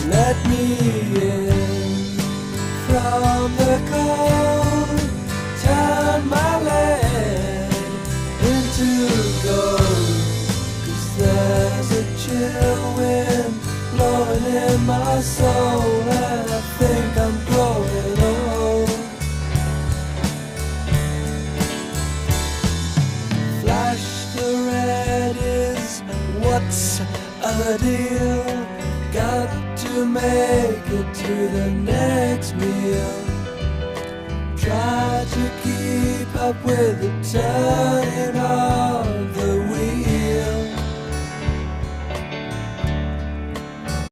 Let me in from the cold. Turn my land into gold. 'Cause there's a chill wind blowing in my soul, and I think I'm growing old. Flash the red is what's a deal. Got to make it to the next meal. Try to keep up with the turning